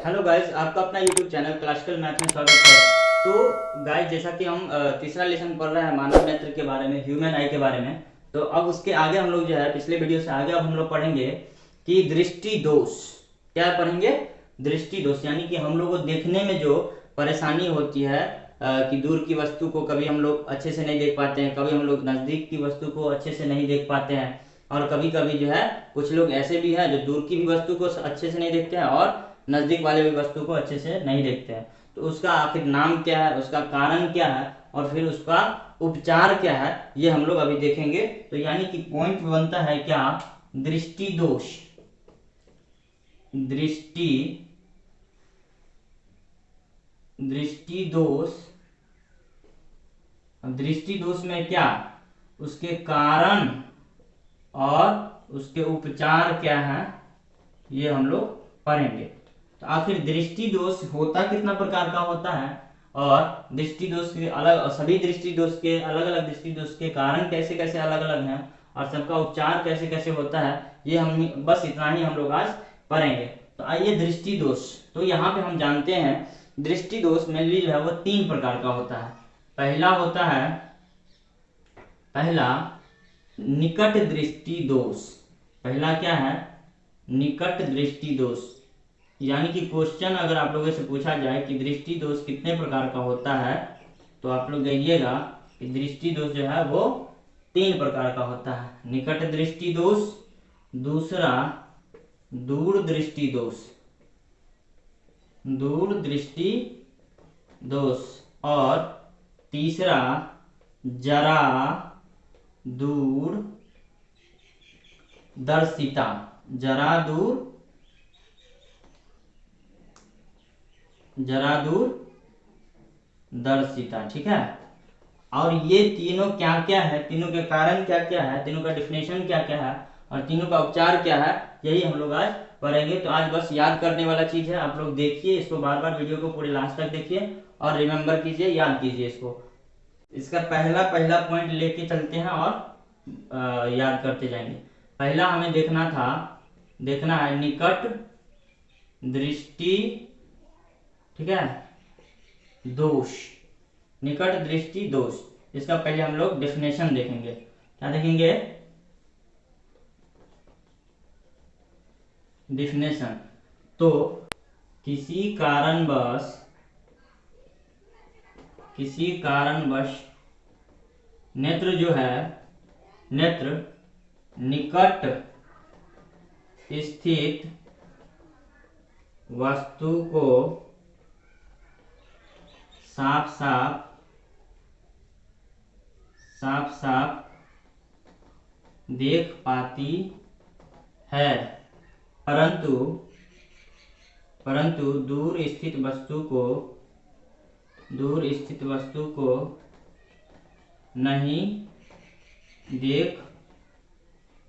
Hello guys, आपका अपना YouTube channel classical math में स्वागत है। तो गाइज, जैसा कि हम तीसरा लेसन पढ़ रहे हैं मानव नेत्र के बारे में, ह्यूमन आई के बारे में। तो अब उसके आगे हम लोग जो है पिछले वीडियो से आगे अब हम लोग पढ़ेंगे कि दृष्टि दोष। क्या पढ़ेंगे? दृष्टि दोष, यानी कि हम लोग को देखने में जो परेशानी होती है कि दूर की वस्तु को कभी हम लोग अच्छे से नहीं देख पाते हैं, कभी हम लोग नज़दीक की वस्तु को अच्छे से नहीं देख पाते हैं, और कभी कभी जो है कुछ लोग ऐसे भी हैं जो दूर की भी वस्तु को अच्छे से नहीं देखते हैं और नज़दीक वाले भी वस्तु को अच्छे से नहीं देखते हैं। तो उसका आखिर नाम क्या है, उसका कारण क्या है, और फिर उसका उपचार क्या है, ये हम लोग अभी देखेंगे। तो यानी कि पॉइंट बनता है क्या? दृष्टि दोष। दृष्टि दोष। दृष्टि दोष में क्या, उसके कारण और उसके उपचार क्या है, ये हम लोग पढ़ेंगे। तो आखिर दृष्टि दोष होता कितना प्रकार का होता है, और दृष्टि दोष के अलग, सभी दृष्टि दोष के अलग अलग दृष्टि दोष के कारण कैसे कैसे अलग अलग हैं, और सबका उपचार कैसे कैसे होता है, ये हम बस इतना ही हम लोग आज पढ़ेंगे। तो आइए, दृष्टि दोष। तो यहाँ पे हम जानते हैं दृष्टि दोष मेनली जो है वो 3 प्रकार का होता है। पहला निकट दृष्टि दोष। पहला क्या है? निकट दृष्टि दोष। यानी कि क्वेश्चन अगर आप लोगों से पूछा जाए कि दृष्टि दोष कितने प्रकार का होता है, तो आप लोग कहिएगा कि दृष्टि दोष जो है वो 3 प्रकार का होता है। निकट दृष्टि दोष, दूसरा दूर दृष्टि दोष, और तीसरा जरा दूर दर्शिता। जरा दूर दर्शिता, ठीक है। और ये तीनों क्या क्या है, तीनों के कारण क्या क्या है, तीनों का डिफिनेशन क्या क्या है, और तीनों का उपचार क्या है, यही हम लोग आज पढ़ेंगे। तो आज बस याद करने वाला चीज है, आप लोग देखिए इसको, बार बार वीडियो को पूरे लास्ट तक देखिए और रिमेम्बर कीजिए, याद कीजिए इसको। इसका पहला पॉइंट लेके चलते हैं और याद करते जाएंगे। पहला हमें देखना है निकट दृष्टि, ठीक है, दोष। निकट दृष्टि दोष, इसका पहले हम लोग डेफिनेशन देखेंगे। क्या देखेंगे? डेफिनेशन। तो किसी कारणवश नेत्र निकट स्थित वस्तु को साफ साफ देख पाती है, परंतु दूर स्थित वस्तु को नहीं देख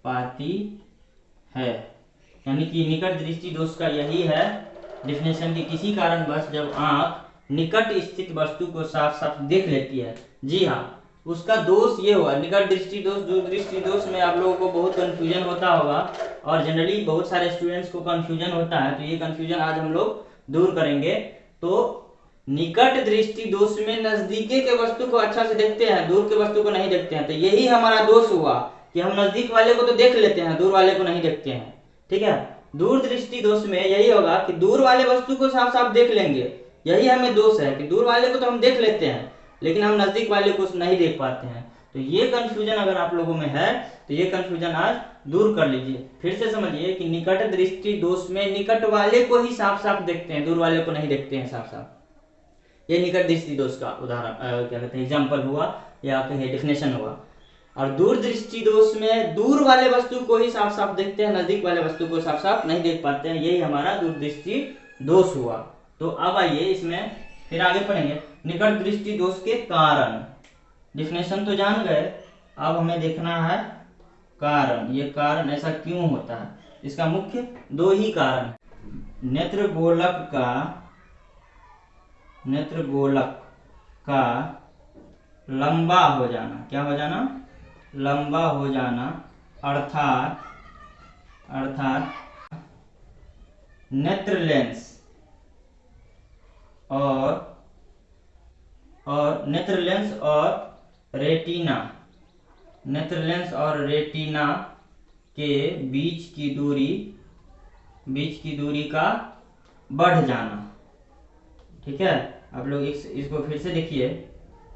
पाती है। यानी कि निकट दृष्टि दोष का यही है डिफिनेशन कि किसी कारणवश जब आंख निकट स्थित वस्तु को साफ साफ देख लेती है, जी हाँ, उसका दोष ये हुआ निकट दृष्टि दोष। दूर दृष्टि दोष में आप लोगों को बहुत कंफ्यूजन होता होगा, और जनरली बहुत सारे स्टूडेंट्स को कंफ्यूजन होता है, तो ये कंफ्यूजन आज हम लोग दूर करेंगे। तो निकट दृष्टि दोष में नजदीके के वस्तु को अच्छा से देखते हैं, दूर के वस्तु को नहीं देखते हैं। तो यही हमारा दोष हुआ कि हम नजदीक वाले को तो देख लेते हैं, दूर वाले को नहीं देखते हैं, ठीक है। दूर दृष्टि दोष में यही होगा कि दूर वाले वस्तु को साफ साफ देख लेंगे, यही हमें दोष है कि दूर वाले को तो हम देख लेते हैं लेकिन हम नजदीक वाले को नहीं देख पाते हैं। तो ये कंफ्यूजन अगर आप लोगों में है तो ये कंफ्यूजन आज दूर कर लीजिए। फिर से समझिए कि निकट दृष्टि दोष में निकट वाले को ही साफ साफ देखते हैं, दूर वाले को नहीं देखते हैं साफ साफ। ये निकट दृष्टि दोष का उदाहरण क्या कहते हैं, एग्जाम्पल हुआ या कहीं डेफिनेशन हुआ। और दूर दृष्टि दोष में दूर वाले वस्तु को ही साफ साफ देखते हैं, नजदीक वाले वस्तु को साफ साफ नहीं देख पाते हैं, यही हमारा दूर दृष्टि दोष हुआ। तो अब आइए इसमें फिर आगे पढ़ेंगे निकट दृष्टि दोष के कारण। डिफिनेशन तो जान गए, अब हमें देखना है कारण। ये कारण ऐसा क्यों होता है, इसका मुख्य 2 ही कारण। नेत्र गोलक का लंबा हो जाना। क्या हो जाना? लंबा हो जाना, अर्थात नेत्र लेंस और नेत्र लेंस और रेटिना, नेत्र लेंस और रेटिना के बीच की दूरी का बढ़ जाना। ठीक है, आप लोग इसको फिर से देखिए,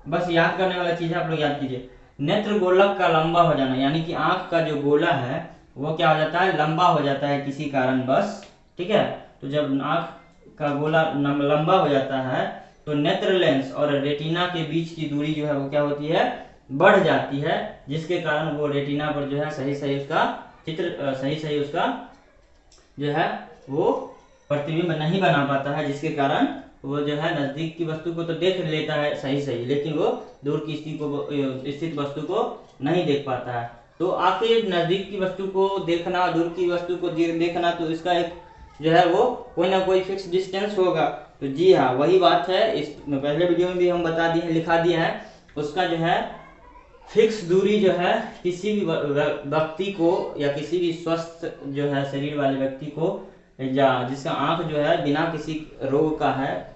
बस याद करने वाला चीज है, आप लोग याद कीजिए। नेत्र गोलक का लंबा हो जाना, यानी कि आंख का जो गोला है वो क्या हो जाता है, लंबा हो जाता है किसी कारणवश। ठीक है, तो जब आंख का गोला लंबा हो जाता है तो नेत्र लेंस और रेटिना के बीच की दूरी जो है वो क्या होती है, बढ़ जाती है, जिसके कारण वो रेटिना पर जो है सही उसका चित्र, सही उसका जो है वो प्रतिबिंब नहीं बना पाता है, जिसके कारण वो जो है नजदीक की वस्तु को तो देख लेता है सही, लेकिन वो दूर की स्थित वस्तु को नहीं देख पाता है। तो आखिर नजदीक की वस्तु को देखना, दूर की वस्तु को देखना, तो इसका एक जो है वो कोई ना कोई फिक्स डिस्टेंस होगा। तो जी हाँ, वही बात है, इस पहले वीडियो में भी हम बता दिए हैं, लिखा दिया है, उसका जो है फिक्स दूरी जो है किसी भी व्यक्ति को या किसी भी स्वस्थ जो है शरीर वाले व्यक्ति को, या जिसका आंख जो है बिना किसी रोग का है,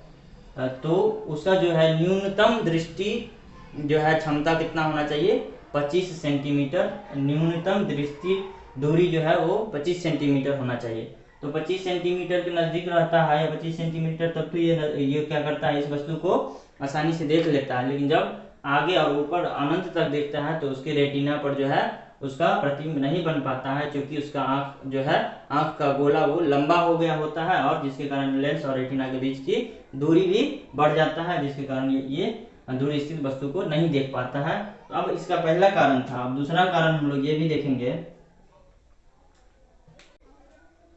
तो उसका जो है न्यूनतम दृष्टि जो है क्षमता कितना होना चाहिए, 25 सेंटीमीटर। न्यूनतम दृष्टि दूरी जो है वो 25 सेंटीमीटर होना चाहिए। तो 25 सेंटीमीटर के नजदीक रहता है या 25 सेंटीमीटर, तब तो ये क्या करता है, इस वस्तु को आसानी से देख लेता है। लेकिन जब आगे और ऊपर अनंत तक देखता है तो उसके रेटिना पर जो है उसका प्रतिबिंब नहीं बन पाता है, क्योंकि उसका आंख जो है, आंख का गोला वो लंबा हो गया होता है, और जिसके कारण लेंस और रेटिना के बीच की दूरी भी बढ़ जाता है, जिसके कारण ये दूर स्थित वस्तु को नहीं देख पाता है। तो अब इसका पहला कारण था। अब दूसरा कारण हम लोग ये भी देखेंगे।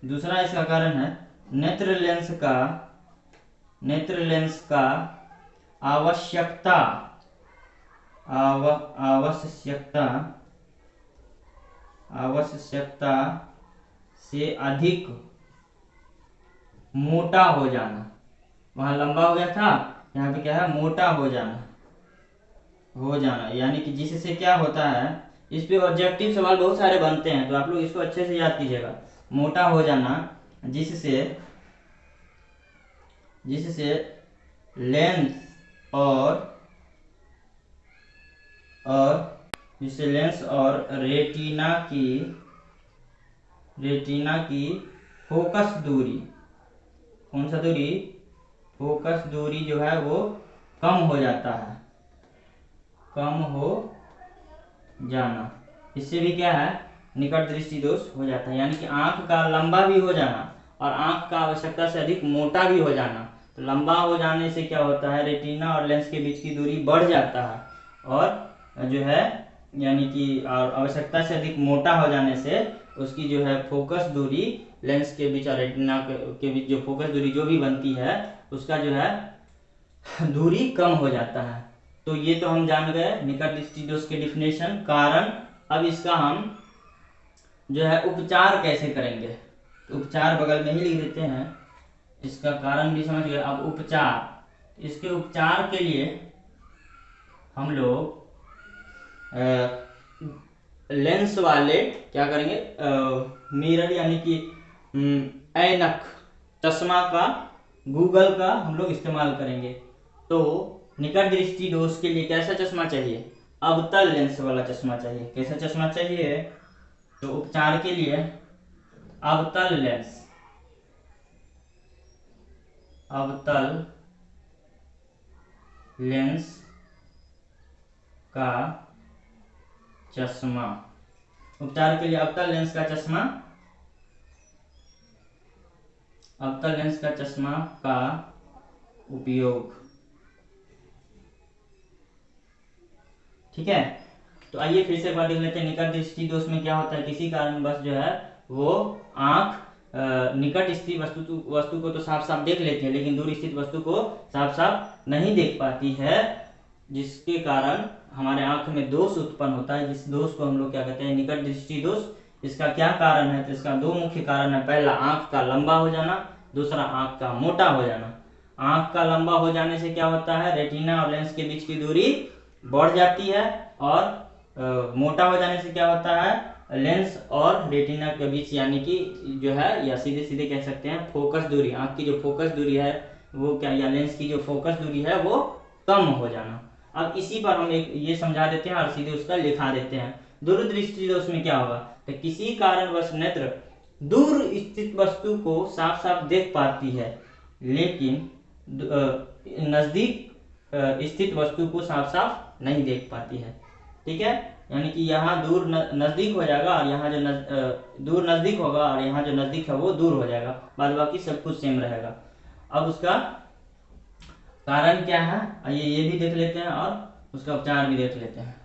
दूसरा इसका कारण है नेत्र लेंस का आवश्यकता से अधिक मोटा हो जाना। वहां लंबा हो गया था, यहाँ पे क्या है, मोटा हो जाना, यानी कि जिससे क्या होता है, इस पे ऑब्जेक्टिव सवाल बहुत सारे बनते हैं, तो आप लोग इसको अच्छे से याद कीजिएगा। मोटा हो जाना जिससे लेंस और रेटिना की फोकस दूरी, कौन सा दूरी, फोकस दूरी जो है वो कम हो जाता है, कम हो जाना। इससे भी क्या है, निकट दृष्टि दोष हो जाता है, यानी कि आंख का लंबा भी हो जाना और आंख का आवश्यकता से अधिक मोटा भी हो जाना। तो लंबा हो जाने से क्या होता है, रेटिना और लेंस के बीच की दूरी बढ़ जाता है, और जो है यानी कि आवश्यकता से अधिक मोटा हो जाने से उसकी जो है फोकस दूरी, लेंस के बीच और रेटिना के बीच जो फोकस दूरी जो भी बनती है, उसका जो है दूरी कम हो जाता है। तो ये तो हम जान गए निकट दृष्टि दोष के डिफिनेशन, कारण। अब इसका हम जो है उपचार कैसे करेंगे, तो उपचार बगल में ही लिख देते हैं, इसका कारण भी समझ गए। अब उपचार, इसके उपचार के लिए हम लोग लेंस वाले क्या करेंगे, मिरर यानी कि ऐनक, चश्मा का, गूगल का हम लोग इस्तेमाल करेंगे। तो निकट दृष्टि दोष के लिए कैसा चश्मा चाहिए, अवतल लेंस वाला चश्मा चाहिए। कैसा चश्मा चाहिए, तो उपचार के लिए अवतल लेंस का चश्मा, उपचार के लिए अवतल लेंस का चश्मा का उपयोग। ठीक है, तो आइए फिर से एक बार देख लेते हैं। निकट दृष्टि दोष में क्या होता है, किसी कारणवश जो है वो आंख निकट स्थित वस्तु को तो साफ साफ देख लेती है, लेकिन दूर स्थित वस्तु को साफ साफ नहीं देख पाती है, जिसके कारण हमारे आंख में दोष उत्पन्न होता है। जिस दोष को हम लोग क्या कहते हैं, निकट दृष्टि दोष। इसका क्या कारण है, तो इसका दो मुख्य कारण है। पहला आंख का लंबा हो जाना, दूसरा आंख का मोटा हो जाना। आंख का लंबा हो जाने से क्या होता है, रेटिना और लेंस के बीच की दूरी बढ़ जाती है, और मोटा हो जाने से क्या होता है, लेंस और रेटिना के बीच यानी कि जो है, या सीधे सीधे कह सकते हैं फोकस दूरी, आंख की जो फोकस दूरी है वो क्या, या लेंस की जो फोकस दूरी है वो कम हो जाना। अब इसी पर हम एक ये समझा देते हैं और सीधे उसका लिखा देते हैं। दूरदृष्टि दोष में क्या होगा, तो किसी कारणवश नेत्र दूर स्थित वस्तु को साफ साफ देख पाती है, लेकिन नजदीक स्थित वस्तु को साफ साफ नहीं देख पाती है। ठीक है, यानी कि यहाँ दूर नजदीक हो जाएगा और यहाँ जो दूर नजदीक होगा और यहाँ जो नजदीक है वो दूर हो जाएगा, बाद बाकी सब कुछ सेम रहेगा। अब उसका कारण क्या है ये भी देख लेते हैं और उसका उपचार भी देख लेते हैं।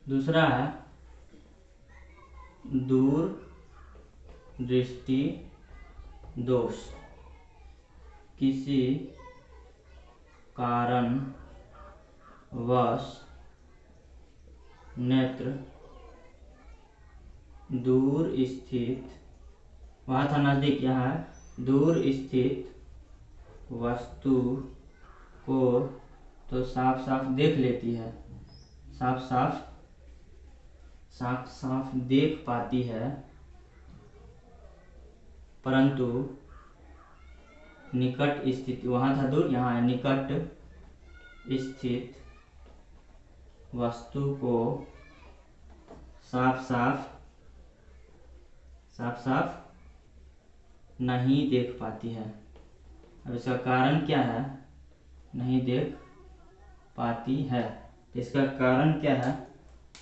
दूसरा है दूर दृष्टि दोष। किसी कारणवश नेत्र दूर स्थित, वहाँ था नजदीक, यहाँ दूर स्थित वस्तु को तो साफ साफ देख लेती है, साफ साफ देख पाती है, परंतु निकट स्थित, वहाँ था दूर, यहाँ है निकट स्थित वस्तु को साफ साफ नहीं देख पाती है। अब इसका कारण क्या है, नहीं देख पाती है, तो इसका कारण क्या है,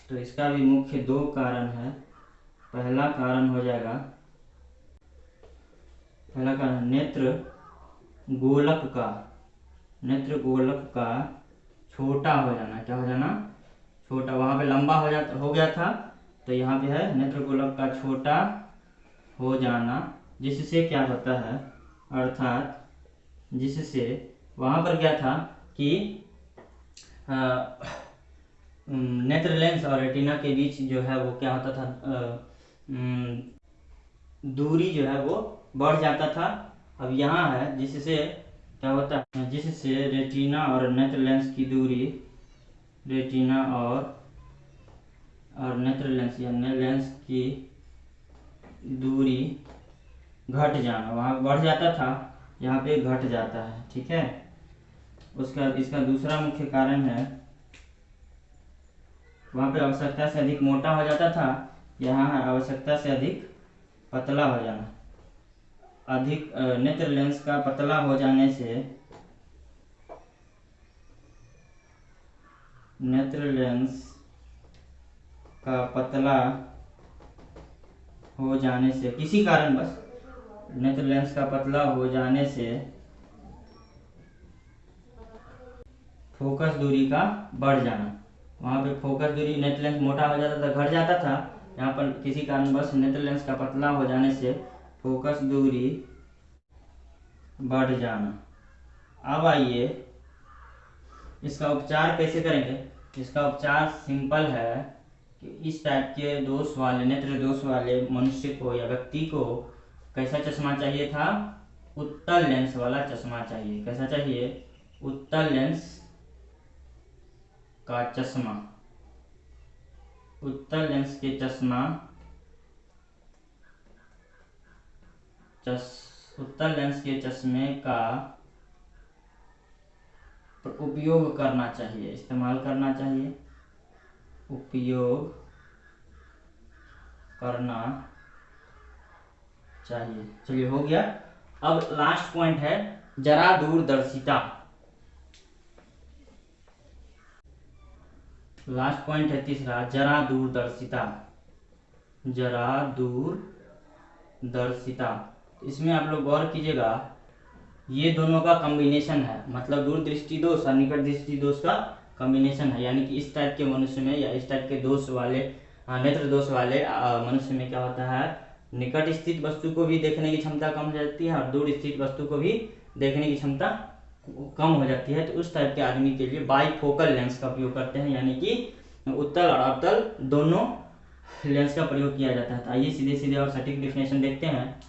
तो इसका भी मुख्य दो कारण है। पहला कारण हो जाएगा, पहला कारण नेत्र गोलक का छोटा हो जाना। क्या हो जाना, छोटा, वहाँ पे लंबा हो गया था, तो यहाँ पे है नेत्र गोलक का छोटा हो जाना, जिससे क्या होता है, अर्थात जिससे वहाँ पर क्या था कि नेत्र लेंस और रेटिना के बीच जो है वो क्या होता था, दूरी जो है वो बढ़ जाता था। अब यहाँ है जिससे क्या होता है, जिससे रेटिना और नेत्र लेंस की दूरी, रेटिना और नेत्र लेंस या लेंस की दूरी घट जाना, वहाँ बढ़ जाता था, यहाँ पे घट जाता है। ठीक है, उसका इसका दूसरा मुख्य कारण है, वहाँ पे आवश्यकता से अधिक मोटा हो जाता था, यहाँ है आवश्यकता से अधिक पतला हो जाना। अधिक नेत्र लेंस का पतला हो जाने से, नेत्र लेंस का पतला हो जाने से, किसी कारण बस नेत्र लेंस का पतला हो जाने से फोकस दूरी का बढ़ जाना। वहाँ पे फोकस दूरी, नेत्र लेंस मोटा हो जाता था, घट जाता था, यहाँ पर किसी कारणवश नेत्र लेंस का पतला हो जाने से फोकस दूरी बढ़ जाना। अब आइए इसका उपचार कैसे करेंगे। इसका उपचार सिंपल है कि इस टाइप के दोष वाले, नेत्र दोष वाले मनुष्य को या व्यक्ति को कैसा चश्मा चाहिए था, उत्तल लेंस वाला चश्मा चाहिए। कैसा चाहिए, उत्तल लेंस का चश्मा। उत्तल लेंस के चश्मा, उत्तल लेंस के चश्मे का उपयोग करना चाहिए, इस्तेमाल करना चाहिए, उपयोग करना चाहिए। चलिए हो गया। अब लास्ट पॉइंट है जरा दूरदर्शिता। लास्ट पॉइंट है तीसरा, जरा दूरदर्शिता। जरा दूरदर्शिता, इसमें आप लोग गौर कीजिएगा, ये दोनों का कॉम्बिनेशन है, मतलब दूरदृष्टि दोष और निकट दृष्टि दोष का कॉम्बिनेशन है। यानी कि इस टाइप के मनुष्य में या इस टाइप के दोष वाले, नेत्र दोष वाले मनुष्य में क्या होता है, निकट स्थित वस्तु को भी देखने की क्षमता कम हो जाती है और दूर स्थित वस्तु को भी देखने की क्षमता कम हो जाती है, तो उस टाइप के आदमी के लिए बाइफोकल लेंस का उपयोग करते हैं, यानी कि उत्तल और अवतल दोनों लेंस का प्रयोग किया जाता है। तो आइए सीधे सीधे और सटीक डिफिनेशन देखते हैं।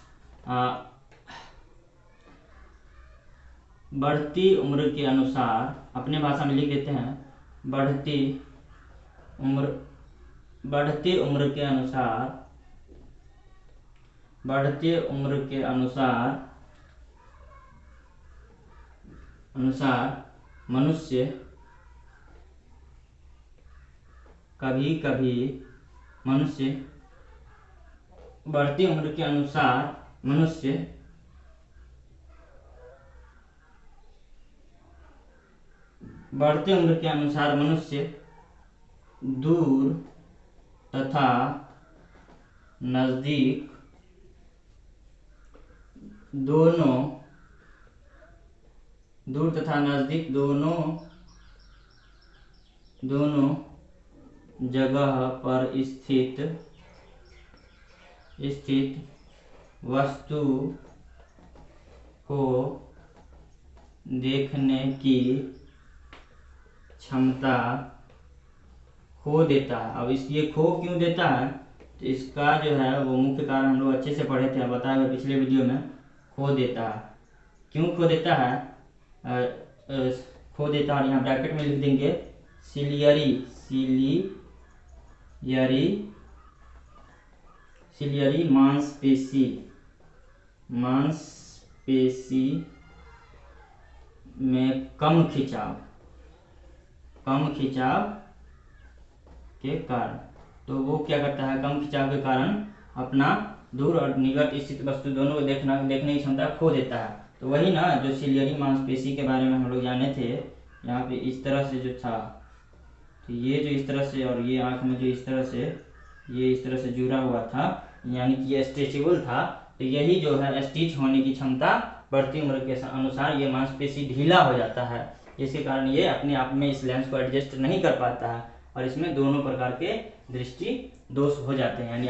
बढ़ती उम्र के अनुसार, अपने भाषा में लिख देते हैं, बढ़ती उम्र के अनुसार मनुष्य कभी कभी बढ़ती उम्र के अनुसार मनुष्य दूर तथा नजदीक दोनों जगह पर स्थित वस्तु को देखने की क्षमता खो देता है। अब ये खो क्यों देता है, तो इसका जो है वो मुख्य कारण हम लोग अच्छे से पढ़े थे, बताए हुए पिछले वीडियो में। खो देता है, क्यों खो देता है? खो देता है, यहाँ ब्रैकेट में लिख देंगे सिलियरी मांसपेशी में कम खिंचाव के कारण। तो वो क्या करता है, कम खिंचाव के कारण अपना दूर और निकट स्थित वस्तु दोनों को देखने की क्षमता खो देता है। तो वही ना जो सिलियरी मांसपेशी के बारे में हम लोग जाने थे, यहाँ पे इस तरह से जो था, तो ये जो इस तरह से और ये आँख में जो इस तरह से जुड़ा हुआ था, यानी कि ये स्ट्रेचेबल था। तो यही जो है स्टिच होने की क्षमता बढ़ती उम्र के अनुसार ये मांसपेशी ढीला हो जाता है, जिसके कारण ये अपने आप में इस लेंस को एडजस्ट नहीं कर पाता है और इसमें दोनों प्रकार के दृष्टि दोष हो जाते हैं, यानी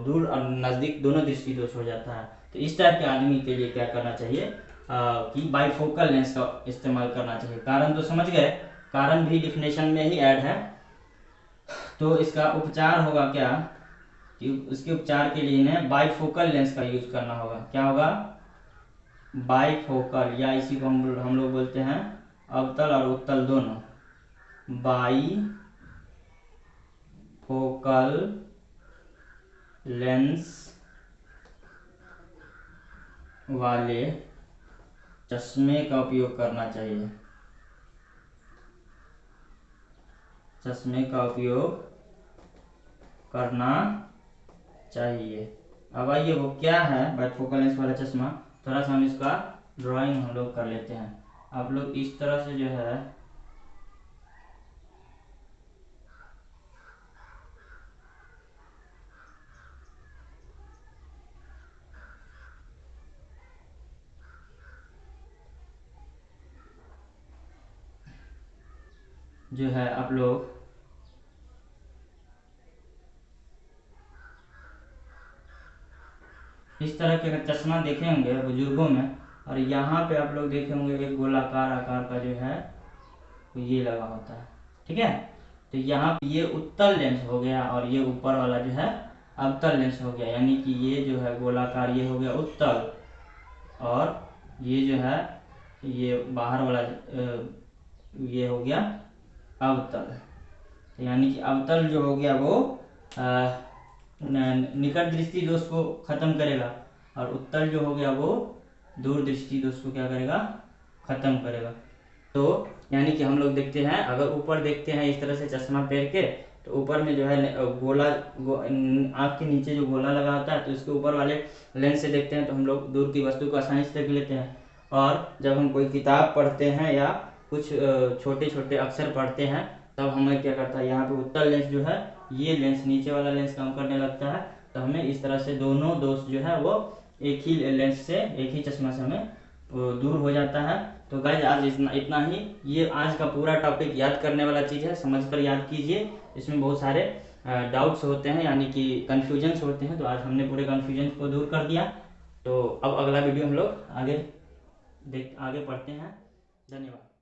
दूर और नज़दीक दोनों दृष्टि दोष हो जाता है। तो इस टाइप के आदमी के लिए क्या करना चाहिए कि बाइफोकल लेंस का इस्तेमाल करना चाहिए। कारण तो समझ गए, कारण भी डिफिनेशन में ही ऐड है। तो इसका उपचार होगा क्या कि उसके उपचार के लिए इन्हें बाइफोकल लेंस का यूज करना होगा। क्या होगा? बाइफोकल, या इसी को हम लोग बोलते हैं अवतल और उत्तल दोनों, बाइफोकल लेंस वाले चश्मे का उपयोग करना चाहिए। अब आइए वो क्या है बाइफोकल लेंस वाला चश्मा, थोड़ा सा हम इसका ड्राइंग हम लोग कर लेते हैं। आप लोग इस तरह से जो है आप लोग इस तरह के अगर चश्मा देखे होंगे बुजुर्गों में, और यहाँ पे आप लोग देखे होंगे एक गोलाकार आकार का जो है ये लगा होता है, ठीक है। तो यहाँ पे ये उत्तल लेंस हो गया और ये ऊपर वाला जो है अवतल लेंस हो गया, यानी कि ये जो है गोलाकार ये हो गया उत्तल और ये जो है ये बाहर वाला ये हो गया अवतल। तो यानी कि अवतल जो हो गया वो निकट दृष्टि दोष को खत्म करेगा और उत्तल जो हो गया वो दूर दृष्टि दोष को क्या करेगा, खत्म करेगा। तो यानी कि हम लोग देखते हैं, अगर ऊपर देखते हैं इस तरह से चश्मा पहन के, तो ऊपर में जो है गोला आँख के नीचे जो गोला लगा होता है, तो इसके ऊपर वाले लेंस से देखते हैं तो हम लोग दूर की वस्तु को आसानी से देख लेते हैं। और जब हम कोई किताब पढ़ते हैं या कुछ छोटे छोटे अक्षर पढ़ते हैं, तब हमें क्या करता है, यहाँ पे उत्तल लेंस जो है ये लेंस नीचे वाला लेंस काम करने लगता है। तो हमें इस तरह से दोनों दोष जो है वो एक ही लेंस से, एक ही चश्मा से हमें दूर हो जाता है। तो गाइस आज इतना ही। ये आज का पूरा टॉपिक याद करने वाला चीज़ है, समझ कर याद कीजिए। इसमें बहुत सारे डाउट्स होते हैं, यानी कि कन्फ्यूजन्स होते हैं, तो आज हमने पूरे कन्फ्यूजन को दूर कर दिया। तो अब अगला वीडियो हम लोग आगे देख आगे पढ़ते हैं। धन्यवाद।